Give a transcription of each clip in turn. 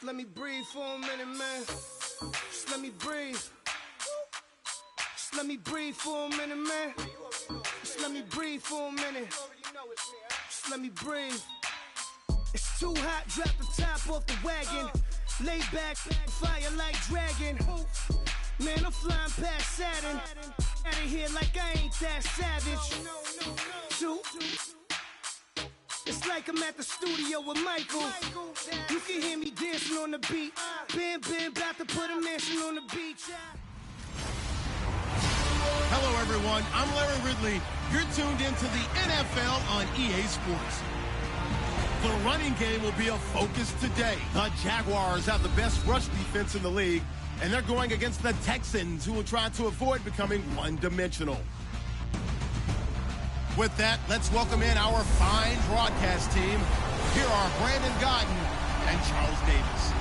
Just let me breathe for a minute, man. Just let me breathe. Just let me breathe for a minute, man. Just let me breathe for a minute. Just let me breathe. It's too hot, drop the top off the wagon. Lay back, fire like dragon. Man, I'm flying past Saturn. Out of here like I ain't that savage. Two. It's like I'm at the studio with Michael. You can hear me dancing on the beat. Bam, about to put a mansion on the beach. Hello, everyone. I'm Larry Ridley. You're tuned into the NFL on EA Sports. The running game will be a focus today. The Jaguars have the best rush defense in the league, and they're going against the Texans, who will try to avoid becoming one-dimensional. With that, let's welcome in our fine broadcast team. Here are Brandon Godden and Charles Davis.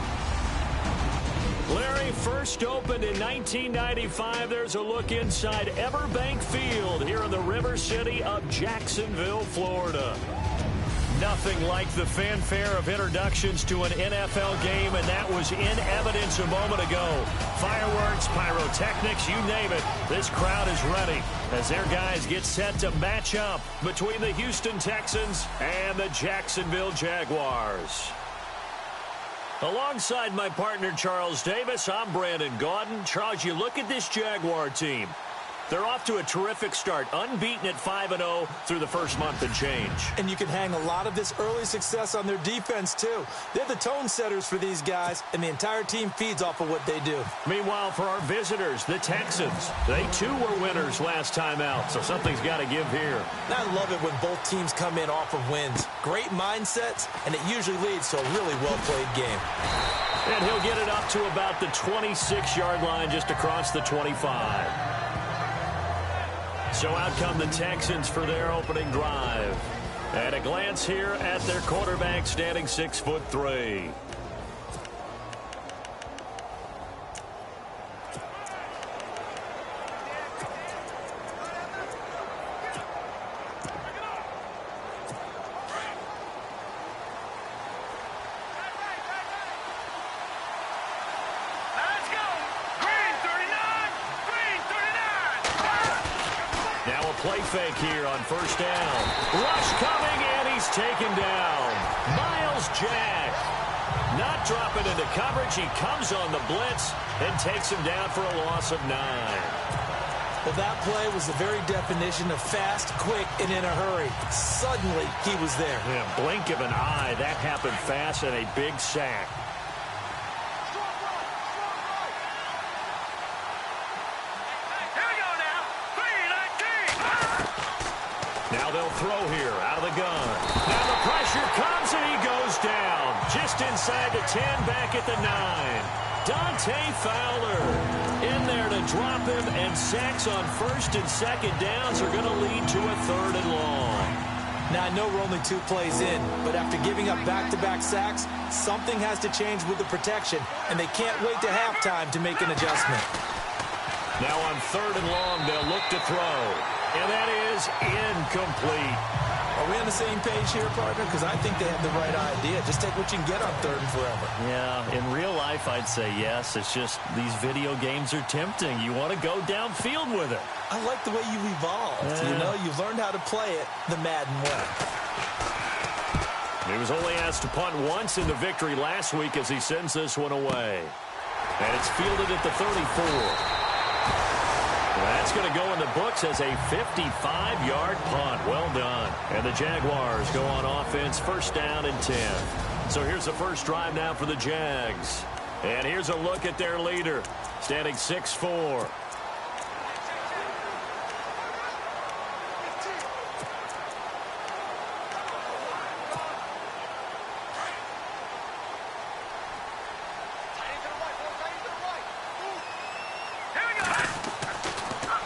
Larry, first opened in 1995. There's a look inside Everbank Field here in the River City of Jacksonville, Florida. Nothing like the fanfare of introductions to an NFL game, and that was in evidence a moment ago. Fireworks, pyrotechnics, you name it. This crowd is ready as their guys get set to match up between the Houston Texans and the Jacksonville Jaguars. Alongside my partner, Charles Davis, I'm Brandon Godden. Charles, you look at this Jaguar team. They're off to a terrific start, unbeaten at 5-0 through the first month and change. And you can hang a lot of this early success on their defense, too. They're the tone setters for these guys, and the entire team feeds off of what they do. Meanwhile, for our visitors, the Texans, they too were winners last time out, so something's got to give here. I love it when both teams come in off of wins. Great mindsets, and it usually leads to a really well-played game. And he'll get it up to about the 26-yard line just across the 25. So out come the Texans for their opening drive. At a glance here at their quarterback, standing 6'3". Play fake here on first down. Rush coming, and he's taken down. Myles Jack not dropping into coverage. He comes on the blitz and takes him down for a loss of 9. Well, that play was the very definition of fast, quick, and in a hurry. Suddenly, he was there. Yeah, blink of an eye. That happened fast and a big sack. Now they'll throw here out of the gun. Now the pressure comes and he goes down. Just inside the 10, back at the 9. Dante Fowler in there to drop him, and sacks on first and second downs are going to lead to a 3rd and long. Now I know we're only 2 plays in, but after giving up back-to-back sacks, something has to change with the protection, and they can't wait to halftime to make an adjustment. Now on 3rd and long, they'll look to throw. And that is incomplete. Are we on the same page here, partner? Because I think they have the right idea. Just take what you can get on 3rd and forever. Yeah, in real life, I'd say yes. It's just these video games are tempting. You want to go downfield with it. I like the way you've evolved. You know, you've learned how to play it the Madden way. He was only asked to punt once in the victory last week as he sends this one away. And it's fielded at the 34. That's going to go in the books as a 55-yard punt. Well done. And the Jaguars go on offense, first down and 10. So here's the first drive now for the Jags. And here's a look at their leader, standing 6'4".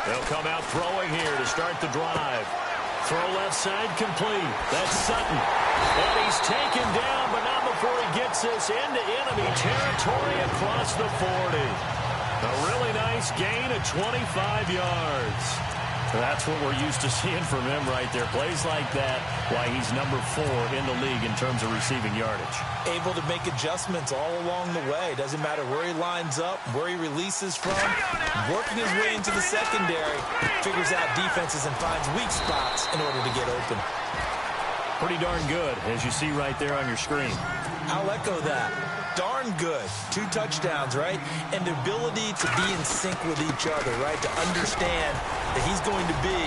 They'll come out throwing here to start the drive. Throw left side complete. That's Sutton. And he's taken down, but not before he gets this into enemy territory across the 40. A really nice gain of 25 yards. That's what we're used to seeing from him right there. Plays like that, why he's number 4 in the league in terms of receiving yardage. Able to make adjustments all along the way. Doesn't matter where he lines up, where he releases from. Working his way into the secondary. Figures out defenses and finds weak spots in order to get open. Pretty darn good, as you see right there on your screen. I'll echo that. Darn good. 2 touchdowns, right? And the ability to be in sync with each other, right? To understand that he's going to be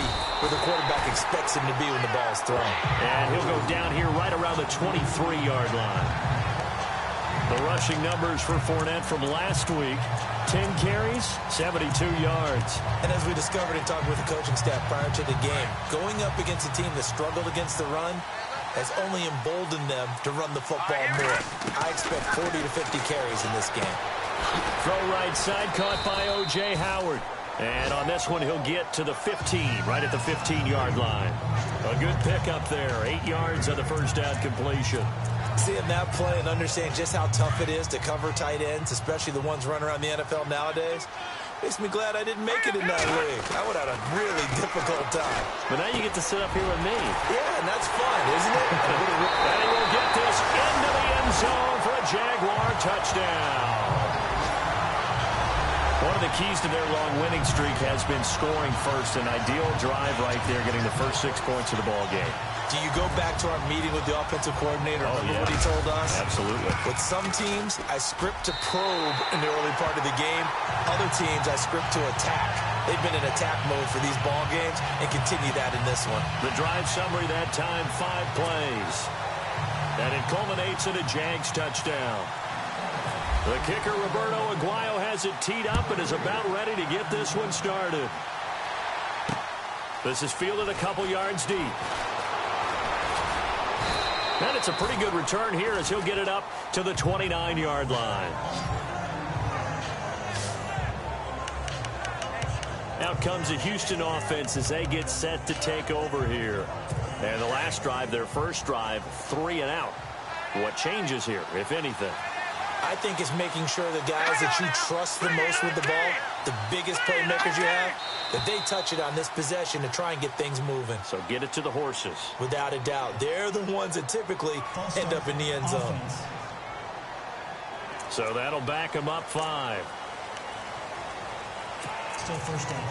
where the quarterback expects him to be when the ball's thrown. And he'll go down here right around the 23-yard line. The rushing numbers for Fournette from last week, 10 carries, 72 yards. And as we discovered in talking with the coaching staff prior to the game, going up against a team that struggled against the run has only emboldened them to run the football more. I expect 40 to 50 carries in this game. Throw right side, caught by O.J. Howard. And on this one, he'll get to the 15, right at the 15-yard line. A good pickup there, 8 yards on the first down completion. Seeing that play and understand just how tough it is to cover tight ends, especially the ones running around the NFL nowadays, makes me glad I didn't make it in that league. I would have had a really difficult time. But now you get to sit up here with me. Yeah, and that's fun, isn't it? And he will get this into the end zone for a Jaguar touchdown. One of the keys to their long winning streak has been scoring first. An ideal drive right there, getting the first 6 points of the ball game. Do you go back to our meeting with the offensive coordinator? Remember what he told us? Absolutely. With some teams, I script to probe in the early part of the game. Other teams, I script to attack. They've been in attack mode for these ball games and continue that in this one. The drive summary that time, 5 plays. And it culminates in a Jags touchdown. The kicker, Roberto Aguayo, has it teed up and is about ready to get this one started. This is fielded a couple yards deep. And it's a pretty good return here as he'll get it up to the 29-yard line. Out comes the Houston offense as they get set to take over here. And the last drive, their first drive, 3 and out. What changes here, if anything? I think it's making sure the guys that you trust the most with the ball, the biggest playmakers you have, that they touch it on this possession to try and get things moving. So get it to the horses. Without a doubt. They're the ones that typically end up in the end zone. So that'll back them up 5. Still first down.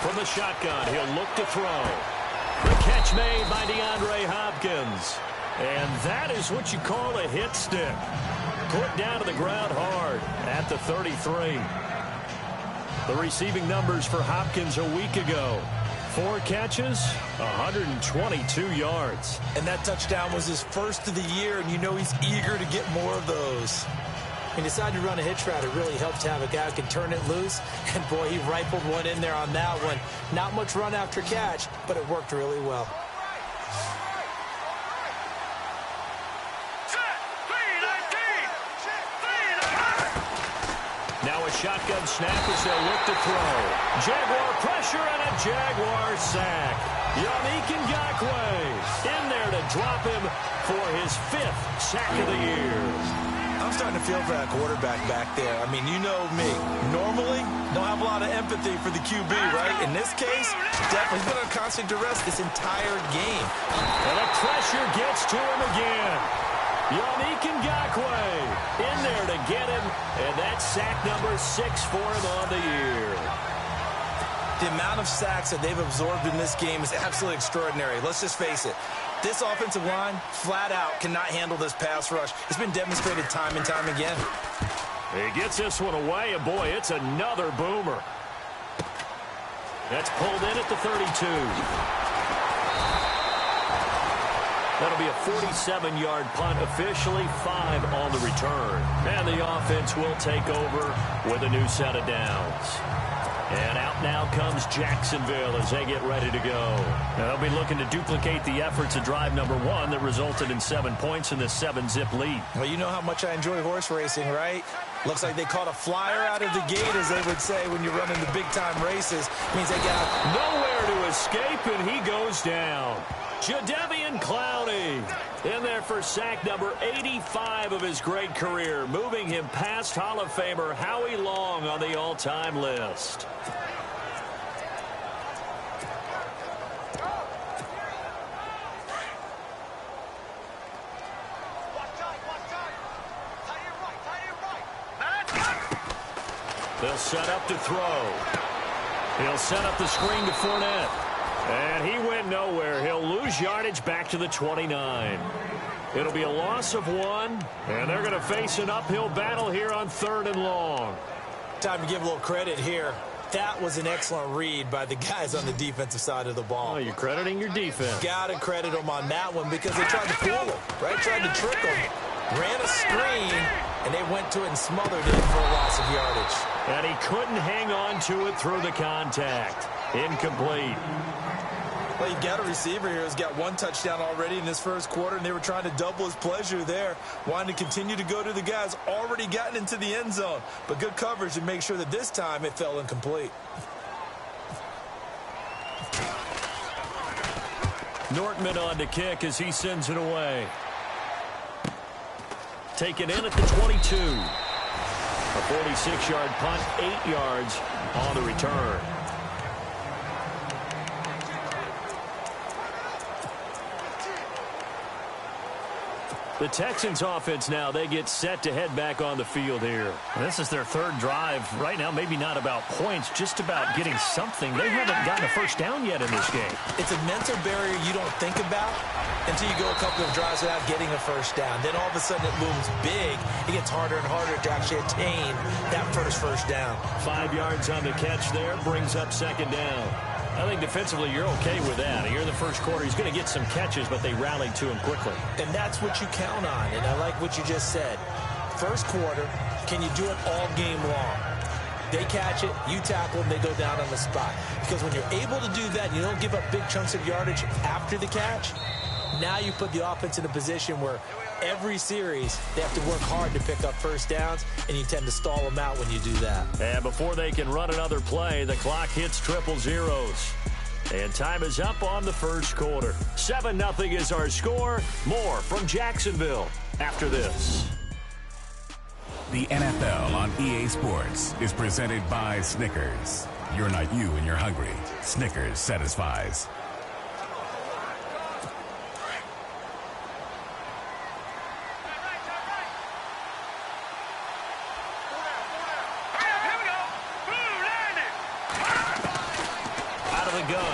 From the shotgun, he'll look to throw. The catch made by DeAndre Hopkins. And that is what you call a hit stick. Put down to the ground hard at the 33. The receiving numbers for Hopkins a week ago. 4 catches, 122 yards. And that touchdown was his first of the year, and you know he's eager to get more of those. He decided to run a hitch route. It really helps to have a guy who can turn it loose. And, boy, he rifled one in there on that one. Not much run after catch, but it worked really well. Now a shotgun snap as they'll look to throw. Jaguar pressure and a Jaguar sack. Yannick Ngakoue in there to drop him for his 5th sack of the year. I'm starting to feel for that quarterback back there. I mean, you know me. Normally, don't have a lot of empathy for the QB, right? In this case, definitely been under constant duress this entire game. And the pressure gets to him again. Yannick Ngakoue in there to get him. And that's sack number 6 for him on the year. The amount of sacks that they've absorbed in this game is absolutely extraordinary. Let's just face it. This offensive line, flat out, cannot handle this pass rush. It's been demonstrated time and time again. He gets this one away, and boy, it's another boomer. That's pulled in at the 32. That'll be a 47-yard punt, officially 5 on the return. And the offense will take over with a new set of downs. And out now comes Jacksonville as they get ready to go. Now, they'll be looking to duplicate the efforts of drive number 1 that resulted in 7 points in this 7-zip lead. Well, you know how much I enjoy horse racing, right? Looks like they caught a flyer out of the gate, as they would say when you're running the big-time races. Means they got nowhere to escape, and he goes down. Jadeveon Clowney in there for sack number 85 of his great career, moving him past Hall of Famer Howie Long on the all-time list. They'll set up to throw. He'll set up the screen to Fournette. And he went nowhere. He'll lose yardage back to the 29. It'll be a loss of 1, and they're going to face an uphill battle here on 3rd and long. Time to give a little credit here. That was an excellent read by the guys on the defensive side of the ball. Oh, you're crediting your defense. Got to credit them on that one because they tried to fool him, right? Tried to trick him. Ran a screen, and they went to it and smothered it for a loss of yardage. And he couldn't hang on to it through the contact. Incomplete. Well, you've got a receiver here who's got 1 touchdown already in this first quarter, and they were trying to double his pleasure there, wanting to continue to go to the guys already gotten into the end zone. But good coverage to make sure that this time it fell incomplete. Nortman on to kick as he sends it away. Taken in at the 22. A 46-yard punt, 8 yards on the return. The Texans offense now, they get set to head back on the field here. This is their 3rd drive. Right now, maybe not about points, just about getting something. They haven't gotten a first down yet in this game. It's a mental barrier you don't think about until you go a couple of drives without getting a first down. Then all of a sudden it looms big. It gets harder and harder to actually attain that first down. 5 yards on the catch there, brings up 2nd down. I think defensively you're okay with that. Here in the first quarter, he's going to get some catches, but they rallied to him quickly. And that's what you count on, and I like what you just said. First quarter, can you do it all game long? They catch it, you tackle them, they go down on the spot. Because when you're able to do that, you don't give up big chunks of yardage after the catch, now you put the offense in a position where every series they have to work hard to pick up first downs, and you tend to stall them out when you do that. And before they can run another play, the clock hits 000. And time is up on the first quarter. 7-0 is our score. More from Jacksonville after this. The NFL on EA Sports is presented by Snickers. You're not you when you're hungry. Snickers satisfies.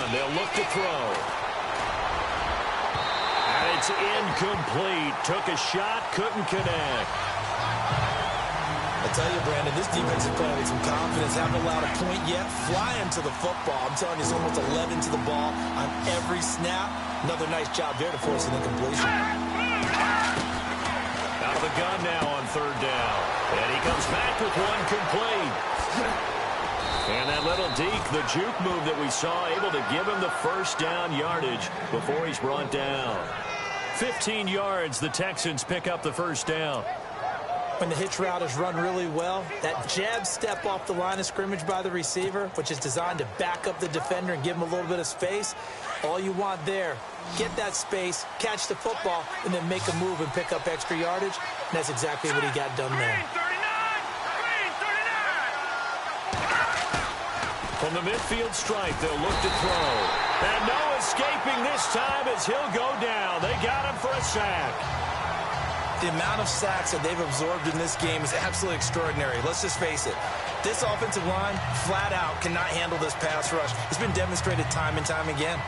They'll look to throw. And it's incomplete. Took a shot, couldn't connect. I tell you, Brandon, this defense is playing with some confidence. Haven't allowed a point yet. Flying to the football. I'm telling you, it's almost 11 to the ball on every snap. Another nice job there to force an incompletion. Out of the gun now on 3rd down. And he comes back with one complete. And that little deke, the juke move that we saw, able to give him the first down yardage before he's brought down. 15 yards, the Texans pick up the first down. When the hitch route is run really well, that jab step off the line of scrimmage by the receiver, which is designed to back up the defender and give him a little bit of space, all you want there, get that space, catch the football, and then make a move and pick up extra yardage. And that's exactly what he got done there. From the midfield stripe, they'll look to throw. And no escaping this time as he'll go down. They got him for a sack. The amount of sacks that they've absorbed in this game is absolutely extraordinary. Let's just face it. This offensive line, flat out, cannot handle this pass rush. It's been demonstrated time and time again.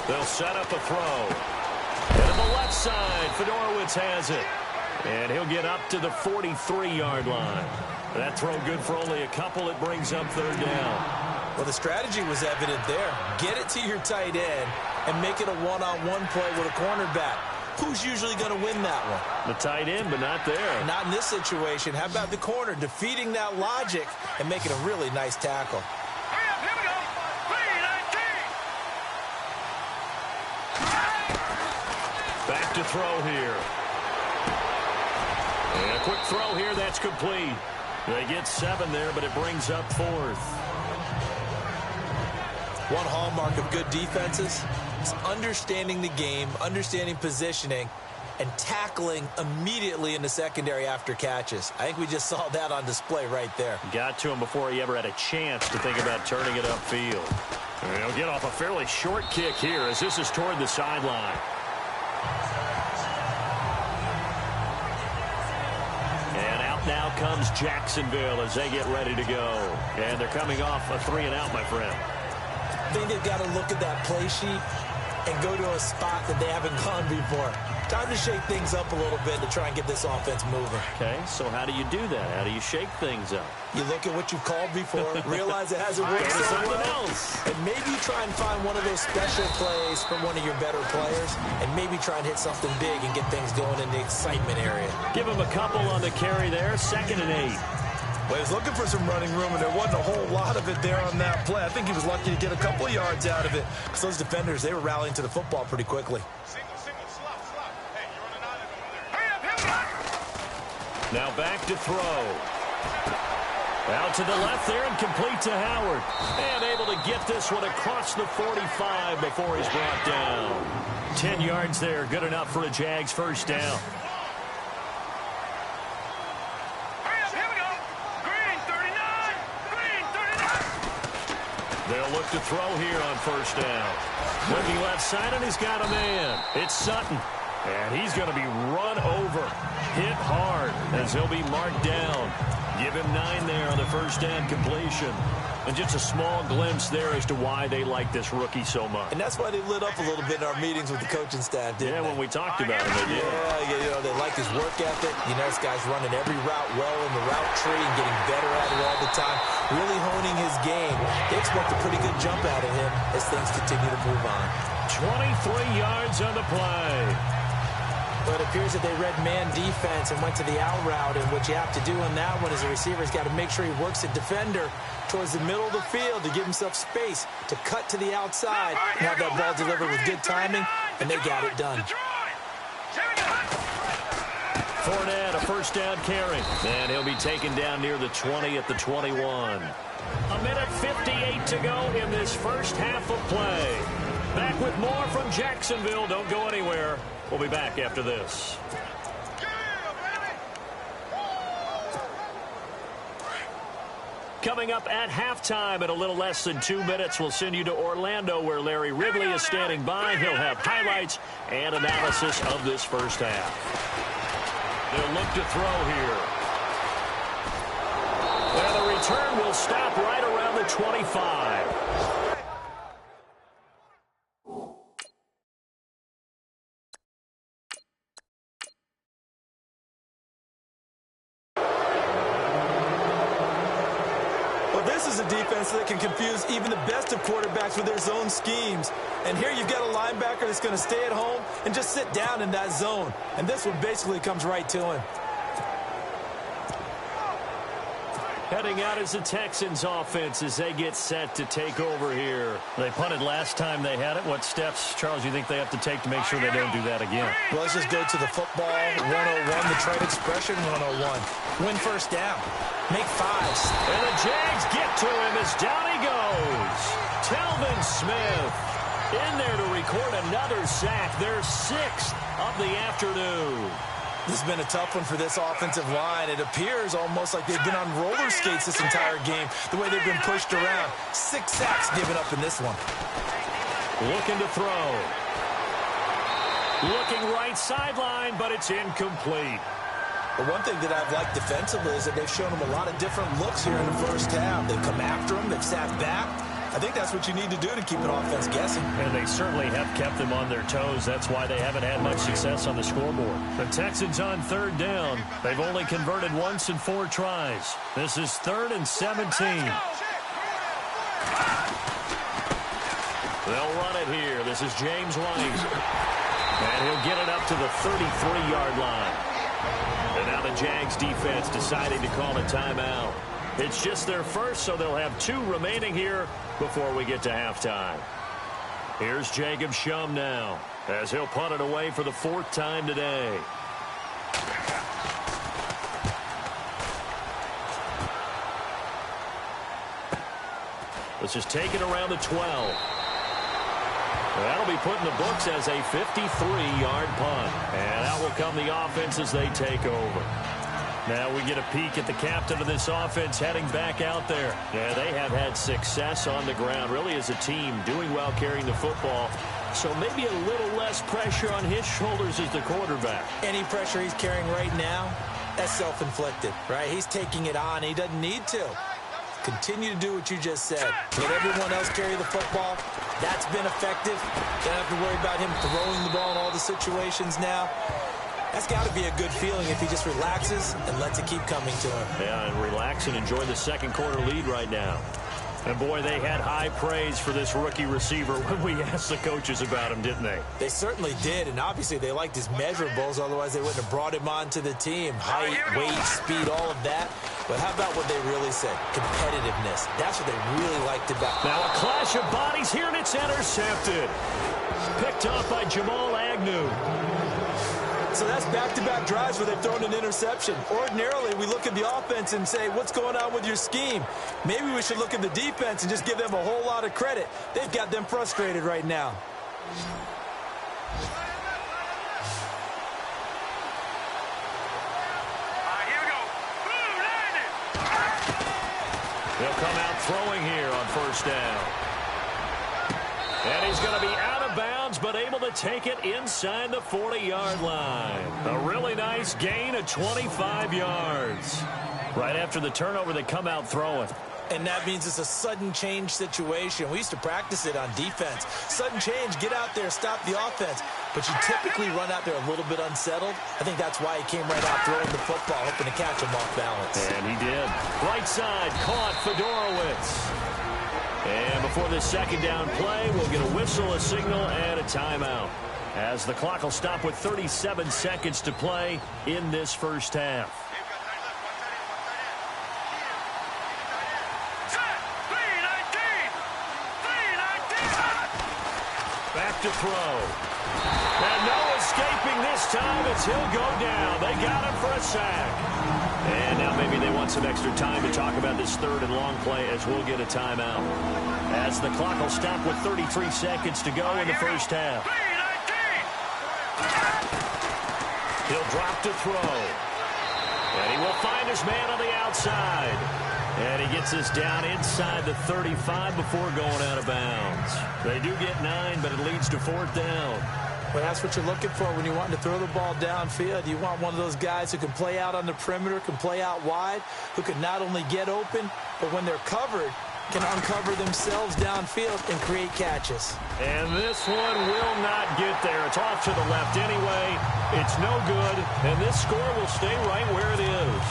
They'll set up a throw. And to the left side, Fedorowicz has it. And he'll get up to the 43-yard line. That throw good for only a couple. It brings up 3rd down. Well, the strategy was evident there. Get it to your tight end and make it a one-on-one play with a cornerback. Who's usually going to win that one? The tight end, but not there. Not in this situation. How about the corner defeating that logic and making a really nice tackle? Here we go. 3-19. Back to throw here. And a quick throw here, that's complete. They get 7 there, but it brings up 4th. One hallmark of good defenses is understanding the game, understanding positioning, and tackling immediately in the secondary after catches. I think we just saw that on display right there. Got to him before he ever had a chance to think about turning it upfield. And he'll get off a fairly short kick here as this is toward the sideline. And out now comes Jacksonville as they get ready to go. And they're coming off a 3-and-out, my friend. I think they've got to look at that play sheet and go to a spot that they haven't gone before. Time to shake things up a little bit to try and get this offense moving. Okay, so how do you do that? How do you shake things up? You look at what you've called before, realize it hasn't worked so well, and maybe try and find one of those special plays from one of your better players, and maybe try and hit something big and get things going in the excitement area. Give him a couple on the carry there, 2nd and 8. Well, he was looking for some running room, and there wasn't a whole lot of it there on that play. I think he was lucky to get a couple of yards out of it, because those defenders, they were rallying to the football pretty quickly. Now back to throw. Out to the left there and complete to Howard. And able to get this one across the 45 before he's brought down. 10 yards there, good enough for a Jags first down. They'll look to throw here on first down. Looking left side, and he's got a man. It's Sutton. And he's going to be run over. Hit hard as he'll be marked down. Give him 9 there on the first down completion. And just a small glimpse there as to why they like this rookie so much. And that's why they lit up a little bit in our meetings with the coaching staff, didn't they? When we talked about him, they did. Yeah, you know, they like his work ethic. You know, this guy's running every route well in the route tree and getting better at it all the time. Really honing his game. They expect a pretty good jump out of him as things continue to move on. 23 yards on the play. But it appears that they read man defense and went to the out route, and what you have to do on that one is the receiver's got to make sure he works a defender towards the middle of the field to give himself space to cut to the outside and have that ball delivered with good timing, and they got it done. Fournette, a first down carry. And he'll be taken down near the 20 at the 21. A minute 58 to go in this first half of play. Back with more from Jacksonville. Don't go anywhere. We'll be back after this. Coming up at halftime in a little less than 2 minutes, we'll send you to Orlando where Larry Ridley is standing by. He'll have highlights and analysis of this first half. They'll look to throw here. And the return will stop right around the 25. This is a defense that can confuse even the best of quarterbacks with their zone schemes. And here you've got a linebacker that's going to stay at home and just sit down in that zone. And this one basically comes right to him. Heading out is the Texans offense as they get set to take over here. They punted last time they had it. What steps, Charles, you think they have to take to make sure they don't do that again? Well, let's just go to the football 101, the trade expression 101. Win first down. Make 5s. And the Jags get to him as down he goes. Telvin Smith in there to record another sack. Their 6th of the afternoon. This has been a tough one for this offensive line. It appears almost like they've been on roller skates this entire game, the way they've been pushed around. 6 sacks given up in this one. Looking to throw. Looking right sideline, but it's incomplete. But one thing that I've liked defensively is that they've shown them a lot of different looks here in the first half. They've come after them. They've sat back. I think that's what you need to do to keep an offense guessing. And they certainly have kept them on their toes. That's why they haven't had much success on the scoreboard. The Texans on 3rd down. They've only converted once in 4 tries. This is 3rd and 17. They'll run it here. This is James White. And he'll get it up to the 33-yard line. And now the Jags defense deciding to call a timeout. It's just their first, so they'll have 2 remaining here before we get to halftime. Here's Jacob Shum now, as he'll punt it away for the 4th time today. This is taken around the 12. That'll be put in the books as a 53-yard punt. And out will come the offense as they take over. Now we get a peek at the captain of this offense heading back out there. Yeah, they have had success on the ground, really as a team, doing well carrying the football. So maybe a little less pressure on his shoulders as the quarterback. Any pressure he's carrying right now, that's self-inflicted, right? He's taking it on. He doesn't need to. Continue to do what you just said. Let everyone else carry the football. That's been effective. Don't have to worry about him throwing the ball in all the situations now. That's got to be a good feeling if he just relaxes and lets it keep coming to him. Yeah, and relax and enjoy the second quarter lead right now. And, boy, they had high praise for this rookie receiver when we asked the coaches about him, didn't they? They certainly did, and obviously they liked his measurables. Otherwise, they wouldn't have brought him onto the team. Height, weight, speed, all of that. But how about what they really said? Competitiveness. That's what they really liked about him. Now a clash of bodies here, and it's intercepted. Picked off by Jamal Agnew. So that's back-to-back drives where they've thrown an interception. Ordinarily, we look at the offense and say, what's going on with your scheme? Maybe we should look at the defense and just give them a whole lot of credit. They've got them frustrated right now. Here we go. Boom, landed. They'll come out throwing here on first down. And he's going to be out of bounds, but able to take it inside the 40-yard line. A really nice gain of 25 yards. Right after the turnover, they come out throwing. And that means it's a sudden change situation. We used to practice it on defense. Sudden change, get out there, stop the offense. But you typically run out there a little bit unsettled. I think that's why he came right out throwing the football, hoping to catch him off balance. And he did. Right side, caught Fedorowicz. And before this second down play, we'll get a whistle, a signal, and a timeout. As the clock will stop with 37 seconds to play in this first half. Back to throw. And no escaping this time as he'll go down. They got him for a sack. And now maybe they want some extra time to talk about this third and long play as we'll get a timeout. As the clock will stop with 33 seconds to go in the first half. He'll drop to throw. And he will find his man on the outside. And he gets this down inside the 35 before going out of bounds. They do get 9, but it leads to 4th down. Well, that's what you're looking for when you want to throw the ball downfield. You want one of those guys who can play out on the perimeter, can play out wide, who can not only get open, but when they're covered, can uncover themselves downfield and create catches. And this one will not get there. It's off to the left anyway. It's no good, and this score will stay right where it is.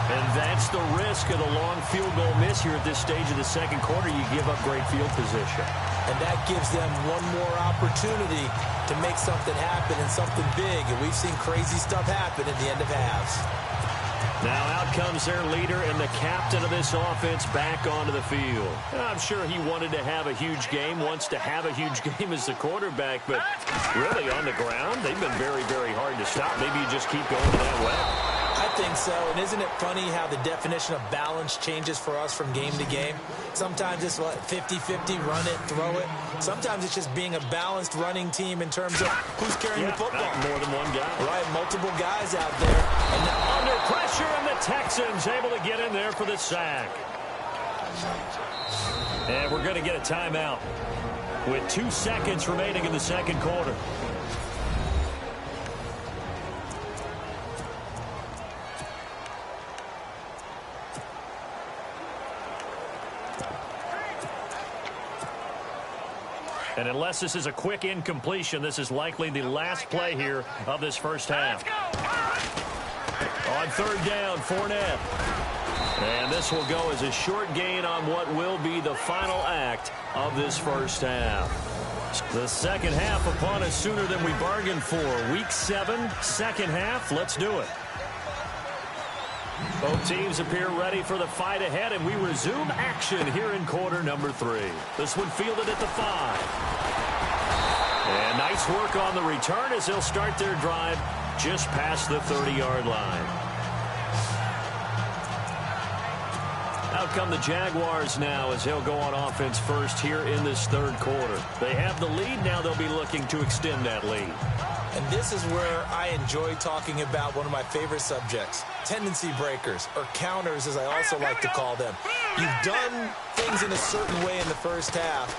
And that's the risk of the long field goal miss here at this stage of the second quarter. You give up great field position. And that gives them one more opportunity to make something happen and something big. And we've seen crazy stuff happen at the end of halves. Now out comes their leader and the captain of this offense back onto the field. I'm sure he wanted to have a huge game, wants to have a huge game as the quarterback, but really on the ground, they've been very, very hard to stop. Maybe you just keep going that way. I think so, and isn't it funny how the definition of balance changes for us from game to game? Sometimes it's 50-50, run it, throw it. Sometimes it's just being a balanced running team in terms of who's carrying the football. More than one guy. Right, multiple guys out there. And now under pressure, and the Texans able to get in there for the sack. And we're going to get a timeout with 2 seconds remaining in the second quarter. And unless this is a quick incompletion, this is likely the last play here of this first half. On third down, Fournette. And this will go as a short gain on what will be the final act of this first half. The second half upon us sooner than we bargained for. Week 7, second half. Let's do it. Both teams appear ready for the fight ahead, and we resume action here in quarter number 3. This one fielded at the 5. And nice work on the return as they'll start their drive just past the 30-yard line. Out come the Jaguars now as they'll go on offense first here in this third quarter. They have the lead. Now they'll be looking to extend that lead. And this is where I enjoy talking about one of my favorite subjects, tendency breakers, or counters as I also like to call them. You've done things in a certain way in the first half,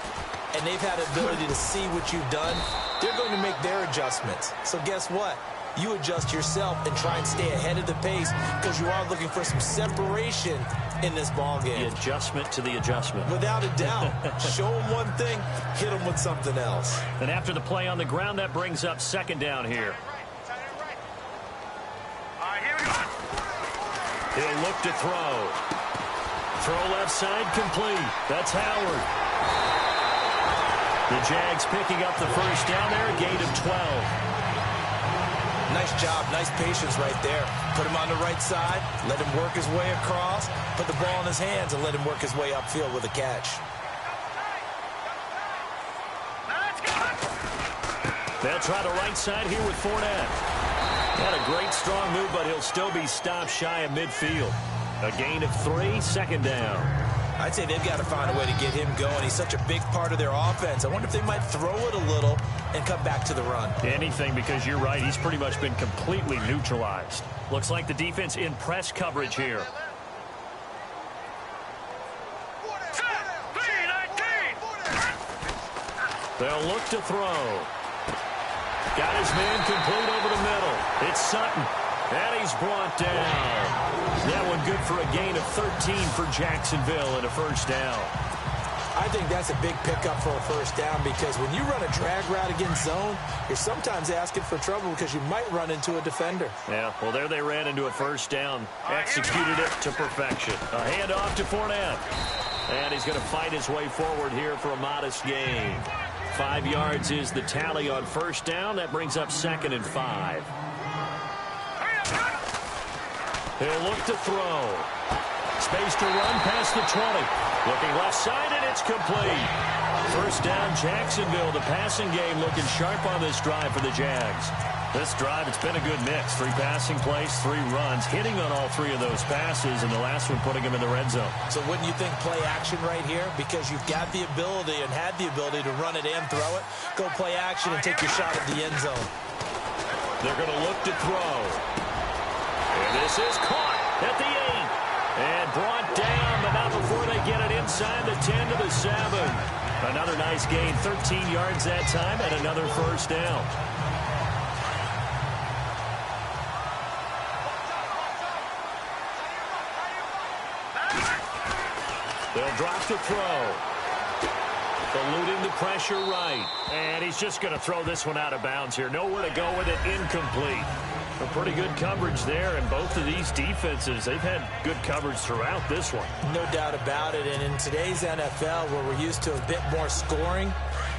and they've had the ability to see what you've done. They're going to make their adjustments. So guess what? You adjust yourself and try and stay ahead of the pace because you are looking for some separation in this ball game. The adjustment to the adjustment. Without a doubt. Show them one thing, hit them with something else. And after the play on the ground, that brings up second down here. All right, here we go. He'll look to throw. Throw left side complete. That's Howard. The Jags picking up the first down there, a gain of 12. Nice job, nice patience right there. Put him on the right side, let him work his way across, put the ball in his hands, and let him work his way upfield with a catch. They'll try the right side here with Fournette. Had a great strong move, but he'll still be stopped shy of midfield. A gain of 3, second down. I'd say they've got to find a way to get him going. He's such a big part of their offense. I wonder if they might throw it a little and come back to the run. Anything, because you're right. He's pretty much been completely neutralized. Looks like the defense in press coverage here. They'll look to throw. Got his man complete over the middle. It's Sutton. And he's brought down. That one good for a gain of 13 for Jacksonville and a first down. I think that's a big pickup for a first down because when you run a drag route against zone, you're sometimes asking for trouble because you might run into a defender. Yeah, well, there they ran into a first down. Executed it to perfection. A handoff to Fournette. And he's going to fight his way forward here for a modest gain. 5 yards is the tally on first down. That brings up second and 5. He'll look to throw. Space to run past the 20. Looking left side, and it's complete. First down, Jacksonville. The passing game looking sharp on this drive for the Jags. This drive, it's been a good mix. 3 passing plays, 3 runs, hitting on all 3 of those passes, and the last one putting him in the red zone. So wouldn't you think play action right here? Because you've got the ability and had the ability to run it and throw it. Go play action and take your shot at the end zone. They're going to look to throw. And this is caught at the 8. And brought down, but not before they get it inside the 10 to the 7. Another nice gain, 13 yards that time, and another first down. They'll drop to throw. Eluding the pressure right. And he's just going to throw this one out of bounds here. Nowhere to go with it, incomplete. A pretty good coverage there, and both of these defenses, they've had good coverage throughout this one. No doubt about it, and in today's NFL, where we're used to a bit more scoring,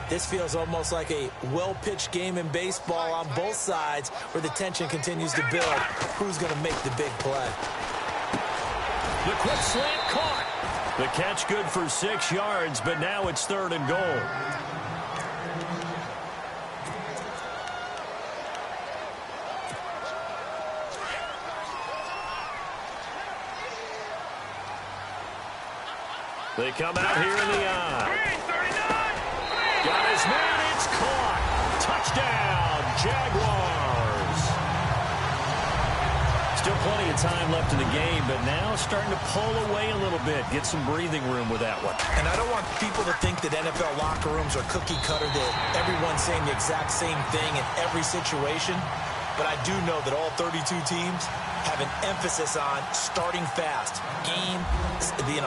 this feels almost like a well-pitched game in baseball on both sides where the tension continues to build. Who's going to make the big play? The quick slant caught. The catch good for 6 yards, but now it's 3rd and goal. They come out here in the eye. Got his man, it's caught. Touchdown, Jaguars. Still plenty of time left in the game, but now starting to pull away a little bit. Get some breathing room with that one. And I don't want people to think that NFL locker rooms are cookie cutter, that everyone's saying the exact same thing in every situation. But I do know that all 32 teams have an emphasis on starting fast. Game,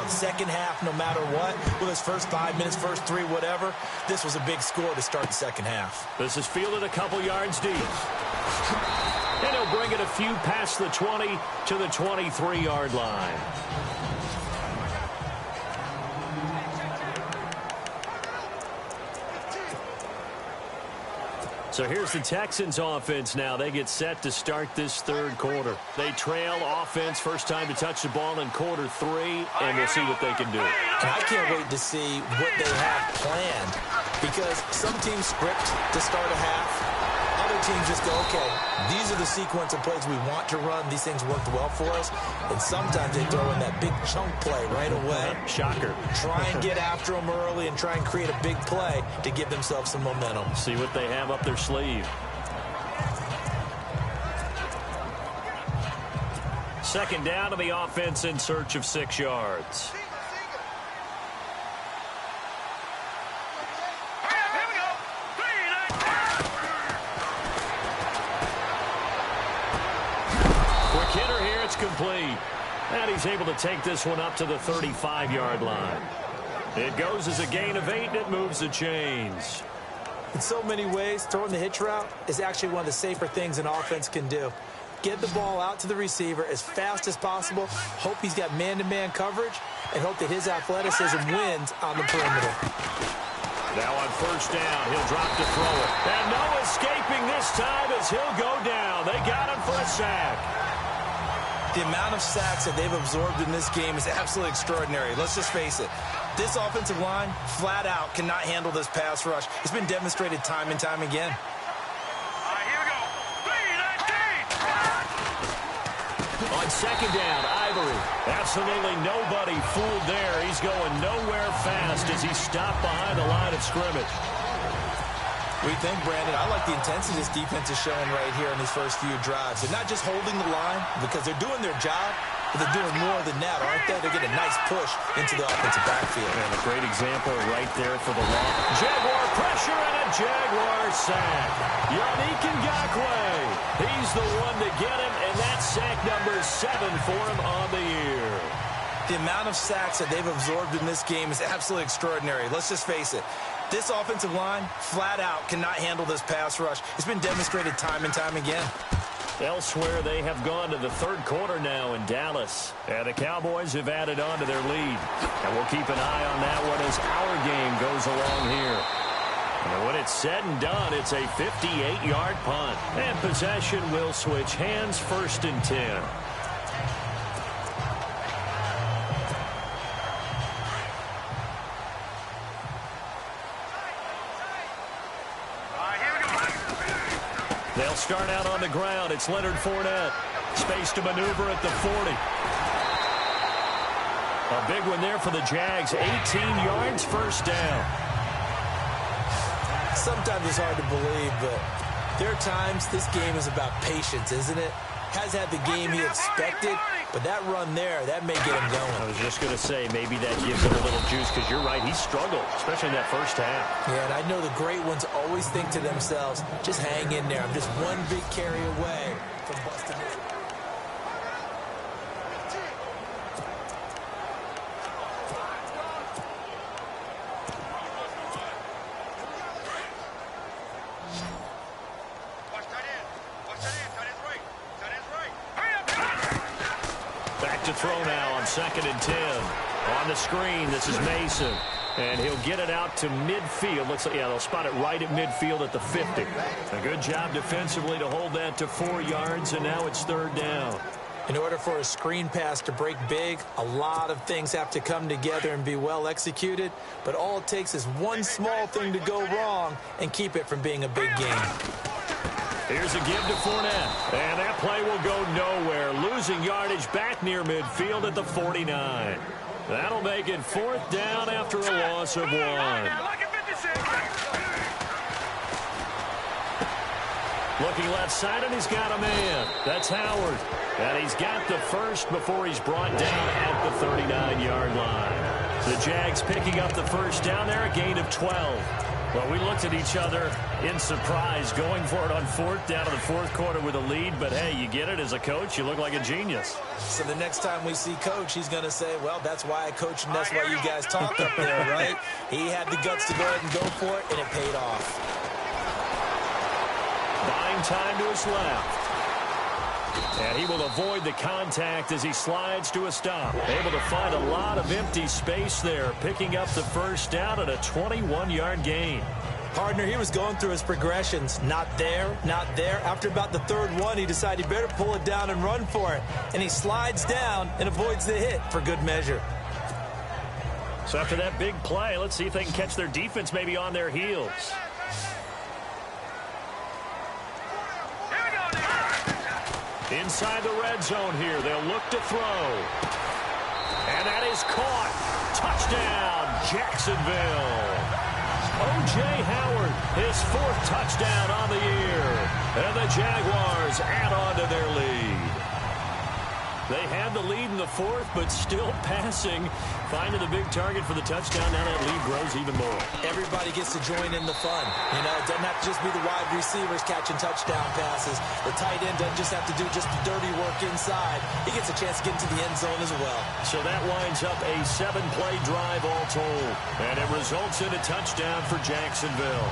second half, no matter what. Well, his first 5 minutes, first 3, whatever. This was a big score to start the second half. This is fielded a couple yards deep. And he'll bring it a few past the 20 to the 23-yard line. So here's the Texans offense now. They get set to start this third quarter. They trail offense, first time to touch the ball in quarter 3, and we'll see what they can do. And I can't wait to see what they have planned, because some teams script to start a half. Other teams just go, okay, these are the sequence of plays we want to run. These things worked well for us. And sometimes they throw in that big chunk play right away. Shocker. Try and get after them early and try and create a big play to give themselves some momentum. See what they have up their sleeve. Second down to the offense in search of 6 yards. Complete. And he's able to take this one up to the 35-yard line. It goes as a gain of 8, and it moves the chains. In so many ways, throwing the hitch route is actually one of the safer things an offense can do. Get the ball out to the receiver as fast as possible, hope he's got man-to-man coverage, and hope that his athleticism wins on the perimeter. Now on first down, he'll drop to throw it. And no escaping this time as he'll go down. They got him for a sack. The amount of sacks that they've absorbed in this game is absolutely extraordinary. Let's just face it. This offensive line, flat out, cannot handle this pass rush. It's been demonstrated time and time again. All right, here we go. 3-19. On second down, Ivory. Absolutely nobody fooled there. He's going nowhere fast as he stopped behind the line of scrimmage. We think, Brandon, I like the intensity this defense is showing right here in these first few drives. They're not just holding the line because they're doing their job, but they're doing more than that, aren't they? They're getting a nice push into the offensive backfield. And a great example right there for the long. Jaguar pressure and a Jaguar sack. Yannick Ngakoue. He's the one to get him, and that's sack number 7 for him on the year. The amount of sacks that they've absorbed in this game is absolutely extraordinary. Let's just face it. This offensive line, flat out, cannot handle this pass rush. It's been demonstrated time and time again. Elsewhere, they have gone to the third quarter now in Dallas. And the Cowboys have added on to their lead. And we'll keep an eye on that one as our game goes along here. And when it's said and done, it's a 58-yard punt. And possession will switch hands, 1st and 10. They'll start out on the ground. It's Leonard Fournette. Space to maneuver at the 40. A big one there for the Jags. 18 yards, 1st down. Sometimes it's hard to believe, but there are times this game is about patience, isn't it? Has had the game he expected, but that run there, that may get him going. I was just going to say, maybe that gives him a little juice, because you're right, he struggled, especially in that first half. Yeah, and I know the great ones always think to themselves, just hang in there. I'm just one big carry away from busting it. Throw now on 2nd and 10. On the screen, this is Mason. And he'll get it out to midfield. Looks like, yeah, they'll spot it right at midfield at the 50. A good job defensively to hold that to 4 yards, and now it's 3rd down. In order for a screen pass to break big, a lot of things have to come together and be well executed. But all it takes is one small thing to go wrong and keep it from being a big game. Here's a give to Fournette. And that play will go nowhere. Losing yardage back near midfield at the 49. That'll make it 4th down after a loss of 1. Looking left side, and he's got a man. That's Howard. And he's got the first before he's brought down at the 39-yard line. The Jags picking up the first down there, a gain of 12. Well, we looked at each other in surprise, going for it on 4th down in the 4th quarter with a lead. But, hey, you get it as a coach. You look like a genius. So the next time we see Coach, he's going to say, well, that's why I coach and that's why you guys talked up there, right? He had the guts to go ahead and go for it, and it paid off. Buying time to his left. And he will avoid the contact as he slides to a stop. Able to find a lot of empty space there, picking up the first down at a 21-yard gain. Partner, he was going through his progressions. Not there, not there. After about the third one, he decided he better pull it down and run for it. And he slides down and avoids the hit for good measure. So after that big play, let's see if they can catch their defense maybe on their heels. Inside the red zone here, they'll look to throw. And that is caught. Touchdown, Jacksonville. O.J. Howard, his 4th touchdown on the year. And the Jaguars add on to their lead. They had the lead in the 4th, but still passing. Finding the big target for the touchdown. Now that lead grows even more. Everybody gets to join in the fun. You know, it doesn't have to just be the wide receivers catching touchdown passes. The tight end doesn't just have to do just the dirty work inside. He gets a chance to get into the end zone as well. So that winds up a 7-play drive all told. And it results in a touchdown for Jacksonville.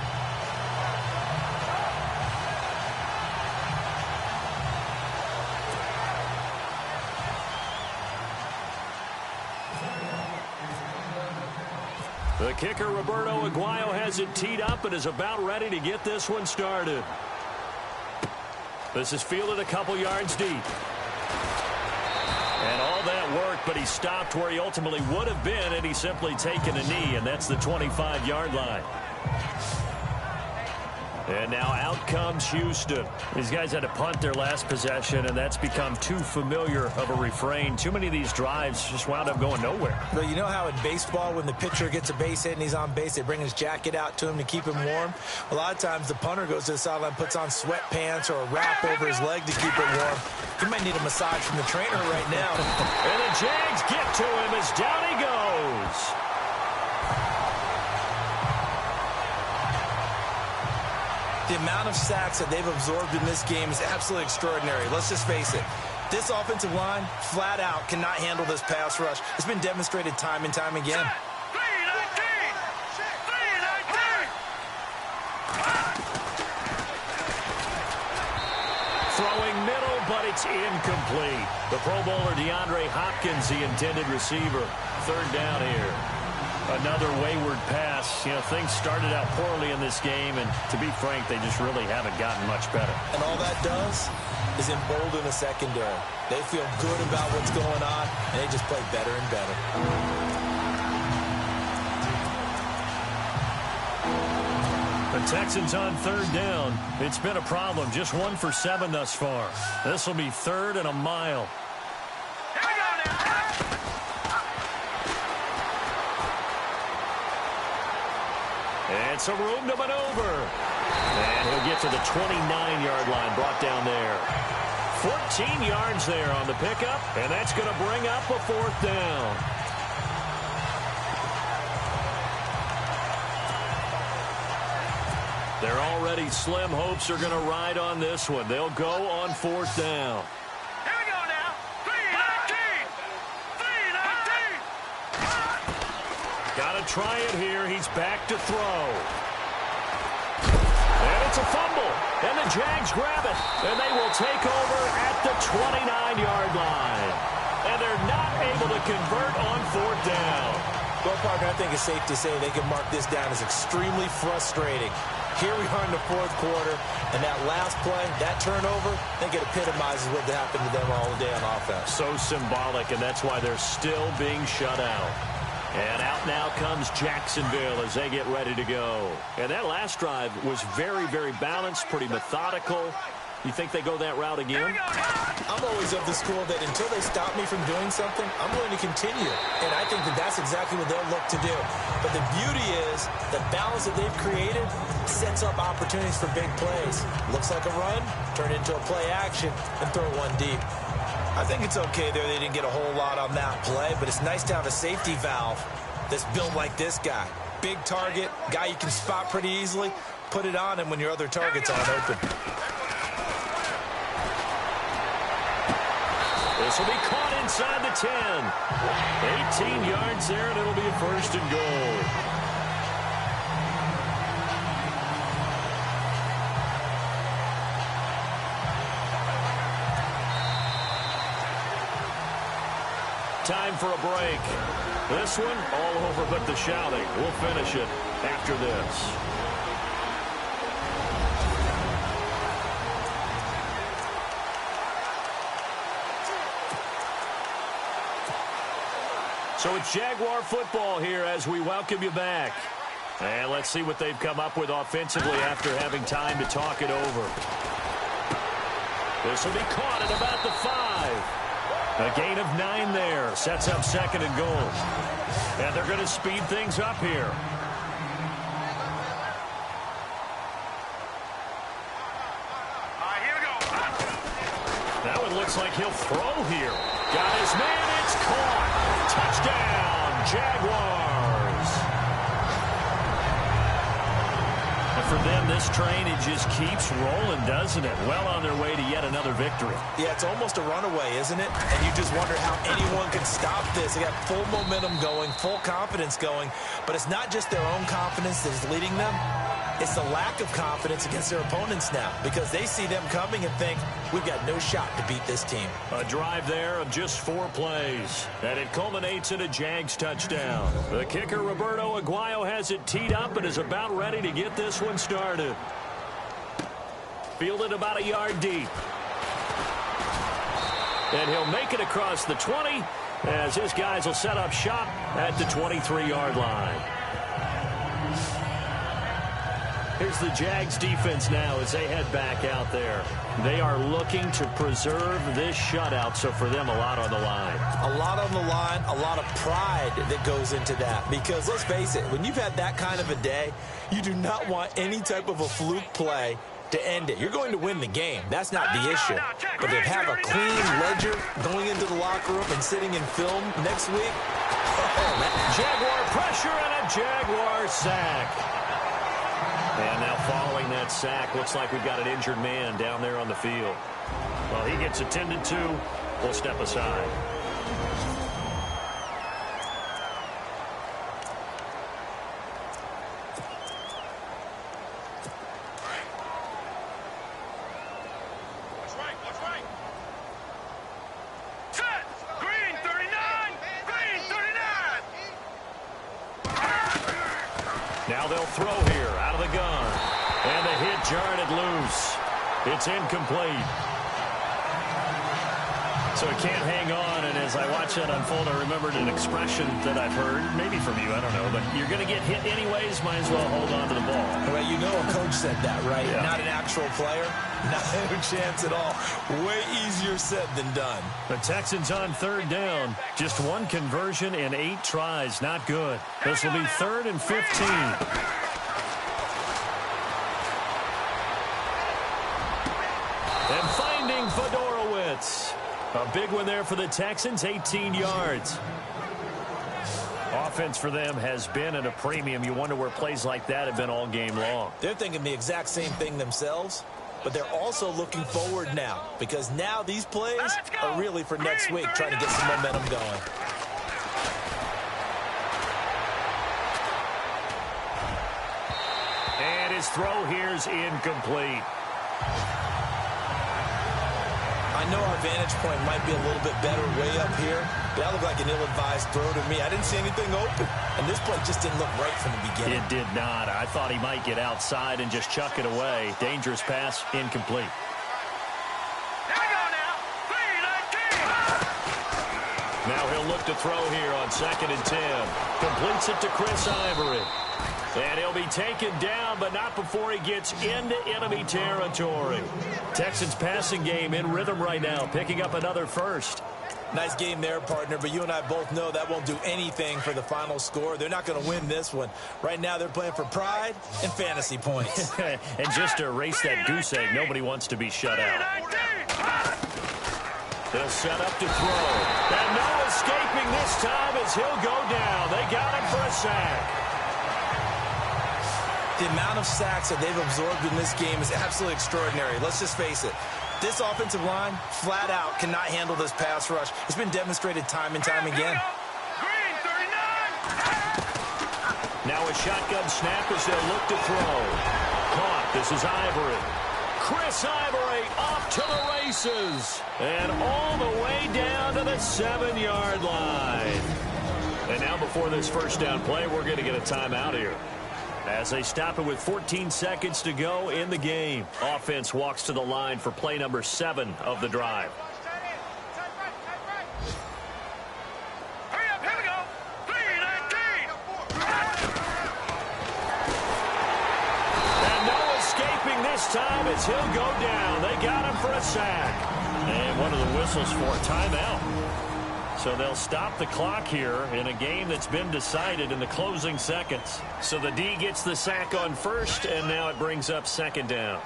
The kicker, Roberto Aguayo, has it teed up and is about ready to get this one started. This is fielded a couple yards deep. And all that work, but he stopped where he ultimately would have been had he simply taken a knee, and that's the 25-yard line. And now out comes Houston. These guys had to punt their last possession, and that's become too familiar of a refrain. Too many of these drives just wound up going nowhere. But you know how in baseball, when the pitcher gets a base hit and he's on base, they bring his jacket out to him to keep him warm? A lot of times the punter goes to the sideline, puts on sweatpants or a wrap over his leg to keep it warm. He might need a massage from the trainer right now. And the Jags get to him as down he goes. The amount of sacks that they've absorbed in this game is absolutely extraordinary. Let's just face it. This offensive line, flat out, cannot handle this pass rush. It's been demonstrated time and time again. Throwing middle, but it's incomplete. The Pro Bowler DeAndre Hopkins, the intended receiver. 3rd down here. Another wayward pass. You know, things started out poorly in this game, and to be frank, they just really haven't gotten much better. And all that does is embolden the secondary. They feel good about what's going on, and they just play better and better. The Texans on 3rd down. It's been a problem. Just 1 for 7 thus far. This will be 3rd and a mile. And some room to maneuver. And he'll get to the 29-yard line, brought down there. 14 yards there on the pickup, and that's going to bring up a 4th down. Their already slim hopes are going to ride on this one. They'll go on 4th down. Here we go now. 3-19. 3-19. Got to try it here. He's back to throw. And it's a fumble. And the Jags grab it. And they will take over at the 29-yard line. And they're not able to convert on 4th down. Well, Parker, I think it's safe to say they can mark this down as extremely frustrating. Here we are in the 4th quarter, and that last play, that turnover, I think it epitomizes what happened to them all day on offense. So symbolic, and that's why they're still being shut out. And out now comes Jacksonville as they get ready to go. And that last drive was very, very balanced, pretty methodical. You think they go that route again? I'm always of the school that until they stop me from doing something, I'm going to continue. And I think that that's exactly what they'll look to do. But the beauty is the balance that they've created sets up opportunities for big plays. Looks like a run, turn it into a play action, and throw one deep. I think it's okay there. They didn't get a whole lot on that play, but it's nice to have a safety valve that's built like this guy. Big target, guy you can spot pretty easily. Put it on him when your other targets aren't open. This will be caught inside the 10. 18 yards there, and it'll be a 1st and goal. Time for a break. This one, all over but the shouting. We'll finish it after this. So it's Jaguar football here as we welcome you back. And let's see what they've come up with offensively after having time to talk it over. This will be caught at about the 5. A gain of 9 there. Sets up 2nd and goal. And they're going to speed things up here. Here we go. That one looks like he'll throw here. Got his man. It's caught. Touchdown, Jaguars. And for them, this train, it just keeps rolling, doesn't it? Well on their way to yet another victory. Yeah, it's almost a runaway, isn't it? And you just wonder how anyone can stop this. They got full momentum going, full confidence going. But it's not just their own confidence that is leading them. It's the lack of confidence against their opponents now because they see them coming and think, we've got no shot to beat this team. A drive there of just 4 plays, and it culminates in a Jags touchdown. The kicker, Roberto Aguayo, has it teed up and is about ready to get this one started. Fielded about a yard deep. And he'll make it across the 20 as his guys will set up shop at the 23-yard line. Here's the Jags defense now as they head back out there. They are looking to preserve this shutout, so for them, a lot on the line. A lot on the line, a lot of pride that goes into that. Because let's face it, when you've had that kind of a day, you do not want any type of a fluke play to end it. You're going to win the game. That's not the issue. But to have a clean ledger going into the locker room and sitting in film next week, Jaguar pressure and a Jaguar sack. And now following that sack, looks like we've got an injured man down there on the field. Well, he gets attended to. We'll step aside. Now they'll throw here out of the gun. And the hit jarred it loose. It's incomplete. So it can't hang on. And as I watch that unfold, I remembered an expression that I've heard, maybe from you, I don't know. But you're going to get hit anyways, might as well hold on to the ball. Well, you know a coach said that, right? Yeah. Not an actual player. Not a chance at all. Way easier said than done. The Texans on 3rd down. Just 1 conversion in 8 tries. Not good. This will be 3rd and 15. And finding Fedorowicz. A big one there for the Texans, 18 yards. Offense for them has been at a premium. You wonder where plays like that have been all game long. They're thinking the exact same thing themselves. But they're also looking forward now because now these plays are really for next week, trying to get some momentum going. And his throw here's incomplete. I know our vantage point might be a little bit better way up here, but that looked like an ill-advised throw to me. I didn't see anything open, and this play just didn't look right from the beginning. It did not. I thought he might get outside and just chuck it away. Dangerous pass, incomplete. Here we go now. 3-19. Now he'll look to throw here on 2nd and 10. Completes it to Chris Ivory. And he'll be taken down, but not before he gets into enemy territory. Texans passing game in rhythm right now, picking up another first. Nice game there, partner, but you and I both know that won't do anything for the final score. They're not going to win this one. Right now they're playing for pride and fantasy points. And just to erase that goose egg, nobody wants to be shut out. They'll set up to throw. And no escaping this time as he'll go down. They got him for a sack. The amount of sacks that they've absorbed in this game is absolutely extraordinary. Let's just face it. This offensive line, flat out, cannot handle this pass rush. It's been demonstrated time and time again. Green 39. Now a shotgun snap as they'll look to throw. Caught. This is Ivory. Chris Ivory off to the races. And all the way down to the 7-yard line. And now before this first down play, we're going to get a timeout here. As they stop it with 14 seconds to go in the game. Offense walks to the line for play number 7 of the drive. Hurry up, here we go. this time as he'll go down. They got him for a sack. And one of the whistles for a timeout. So they'll stop the clock here in a game that's been decided in the closing seconds. So the D gets the sack on first, and now it brings up second down.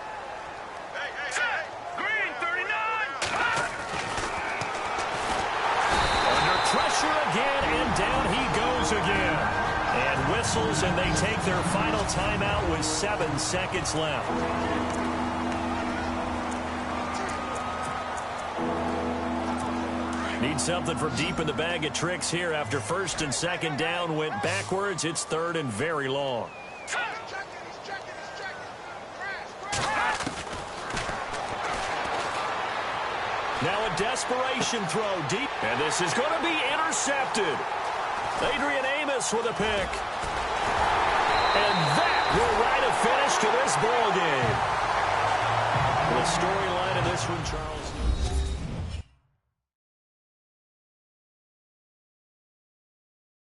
Green, 39. Under pressure again, and down he goes again. And whistles, and they take their final timeout with 7 seconds left. Need something from deep in the bag of tricks here after first and second down went backwards. It's third and very long. Now a desperation throw deep, and this is going to be intercepted. Adrian Amos with a pick. And that will write a finish to this ball game. The storyline of this one, Charles.